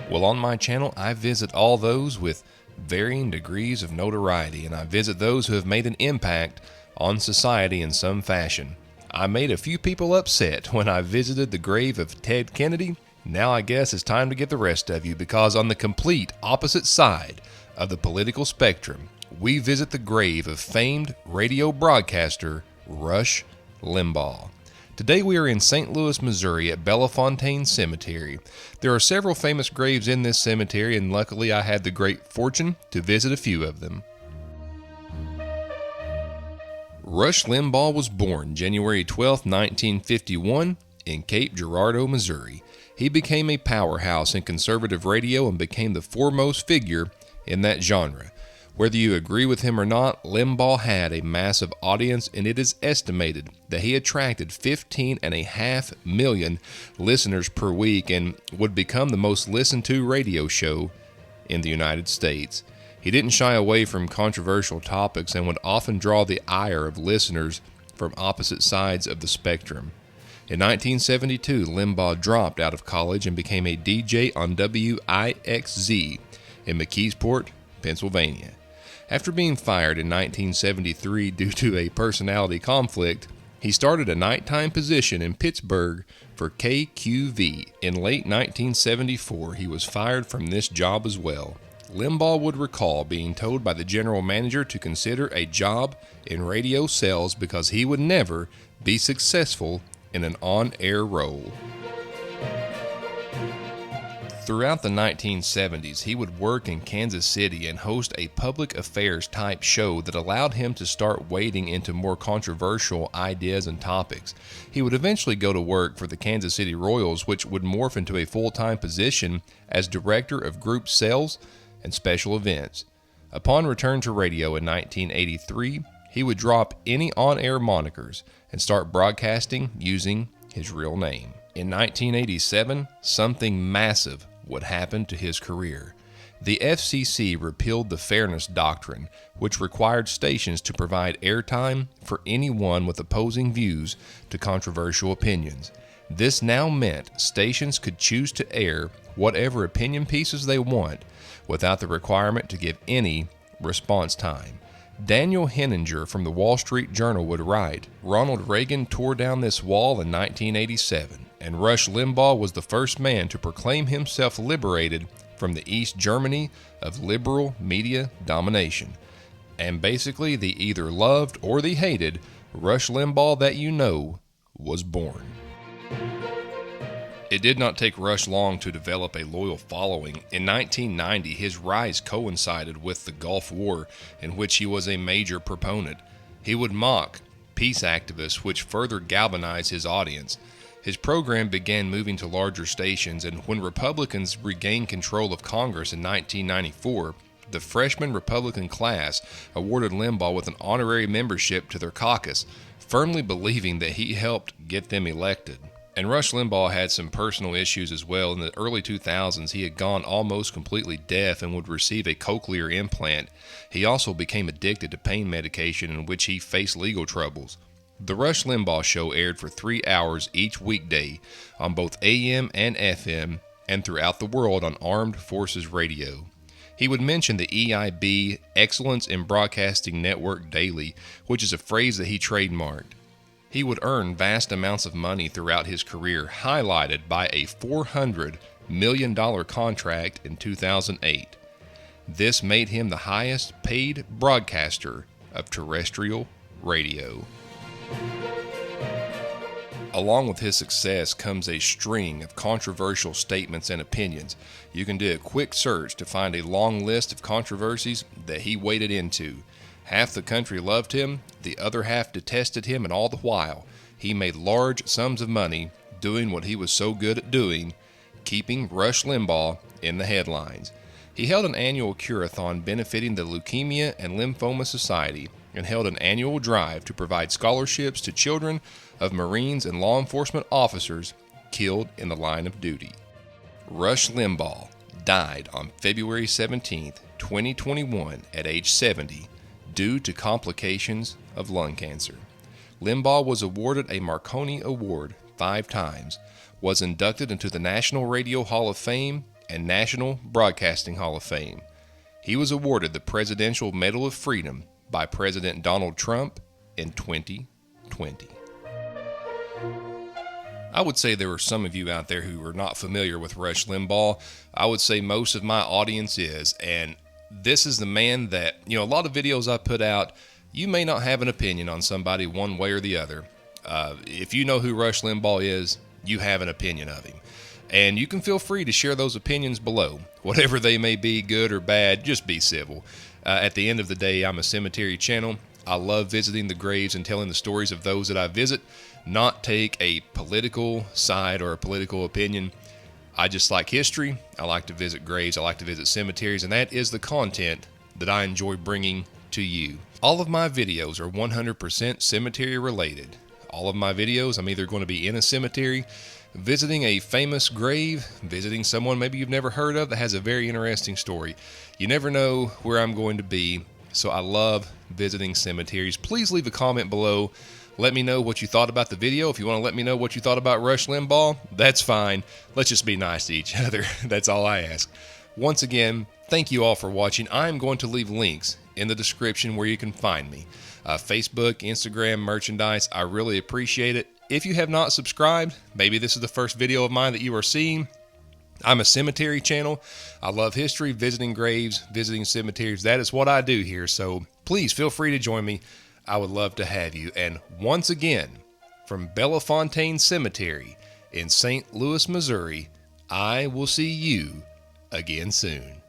Well, on my channel, I visit all those with varying degrees of notoriety, and I visit those who have made an impact on society in some fashion. I made a few people upset when I visited the grave of Ted Kennedy. Now I guess it's time to get the rest of you, because on the complete opposite side of the political spectrum, we visit the grave of famed radio broadcaster Rush Limbaugh. Today we are in St. Louis, Missouri at Bellefontaine Cemetery. There are several famous graves in this cemetery, and luckily I had the great fortune to visit a few of them. Rush Limbaugh was born January 12, 1951 in Cape Girardeau, Missouri. He became a powerhouse in conservative radio and became the foremost figure in that genre. Whether you agree with him or not, Limbaugh had a massive audience, and it is estimated that he attracted 15.5 million listeners per week and would become the most listened to radio show in the United States. He didn't shy away from controversial topics and would often draw the ire of listeners from opposite sides of the spectrum. In 1972, Limbaugh dropped out of college and became a DJ on WIXZ in McKeesport, Pennsylvania. After being fired in 1973 due to a personality conflict, he started a nighttime position in Pittsburgh for KQV. In late 1974, he was fired from this job as well. Limbaugh would recall being told by the general manager to consider a job in radio sales because he would never be successful in an on-air role. Throughout the 1970s, he would work in Kansas City and host a public affairs type show that allowed him to start wading into more controversial ideas and topics. He would eventually go to work for the Kansas City Royals, which would morph into a full-time position as director of group sales and special events. Upon return to radio in 1983, he would drop any on-air monikers and start broadcasting using his real name. In 1987, something massive would happen to his career. The FCC repealed the Fairness Doctrine, which required stations to provide airtime for anyone with opposing views to controversial opinions. This now meant stations could choose to air whatever opinion pieces they want without the requirement to give any response time. Daniel Henninger from the Wall Street Journal would write, "Ronald Reagan tore down this wall in 1987, and Rush Limbaugh was the first man to proclaim himself liberated from the East Germany of liberal media domination." And basically, the either loved or the hated Rush Limbaugh that you know was born. It did not take Rush long to develop a loyal following. In 1990, his rise coincided with the Gulf War, in which he was a major proponent. He would mock peace activists, which further galvanized his audience. His program began moving to larger stations, and when Republicans regained control of Congress in 1994, the freshman Republican class awarded Limbaugh with an honorary membership to their caucus, firmly believing that he helped get them elected. And Rush Limbaugh had some personal issues as well. In the early 2000s, he had gone almost completely deaf and would receive a cochlear implant. He also became addicted to pain medication, in which he faced legal troubles. The Rush Limbaugh Show aired for 3 hours each weekday on both AM and FM and throughout the world on Armed Forces Radio. He would mention the EIB, Excellence in Broadcasting Network daily, which is a phrase that he trademarked. He would earn vast amounts of money throughout his career, highlighted by a $400 million contract in 2008. This made him the highest paid broadcaster of terrestrial radio. Along with his success comes a string of controversial statements and opinions. You can do a quick search to find a long list of controversies that he waded into. Half the country loved him, the other half detested him, and all the while, he made large sums of money doing what he was so good at doing, keeping Rush Limbaugh in the headlines. He held an annual curathon benefiting the Leukemia and Lymphoma Society and held an annual drive to provide scholarships to children of Marines and law enforcement officers killed in the line of duty. Rush Limbaugh died on February 17, 2021 at age 70 due to complications of lung cancer. Limbaugh was awarded a Marconi Award 5 times, was inducted into the National Radio Hall of Fame, and National Broadcasting Hall of Fame. He was awarded the Presidential Medal of Freedom by President Donald Trump in 2020. I would say there are some of you out there who are not familiar with Rush Limbaugh. I would say most of my audience is, and this is the man that, a lot of videos I put out, you may not have an opinion on somebody one way or the other. If you know who Rush Limbaugh is, you have an opinion of him. And you can feel free to share those opinions below. Whatever they may be, good or bad, just be civil. At the end of the day, I'm a cemetery channel. I love visiting the graves and telling the stories of those that I visit, not take a political side or a political opinion. I just like history. I like to visit graves. I like to visit cemeteries, and that is the content that I enjoy bringing to you. All of my videos are 100% cemetery related. All of my videos, I'm either going to be in a cemetery, visiting a famous grave, visiting someone maybe you've never heard of that has a very interesting story. You never know where I'm going to be, so I love visiting cemeteries. Please leave a comment below. Let me know what you thought about the video. If you want to let me know what you thought about Rush Limbaugh, that's fine. Let's just be nice to each other. That's all I ask. Once again, thank you all for watching. I'm going to leave links in the description where you can find me. Facebook, Instagram, merchandise. I really appreciate it. If you have not subscribed, maybe this is the first video of mine that you are seeing. I'm a cemetery channel. I love history, visiting graves, visiting cemeteries. That is what I do here. So please feel free to join me. I would love to have you. And once again, from Bellefontaine Cemetery in St. Louis, Missouri, I will see you again soon.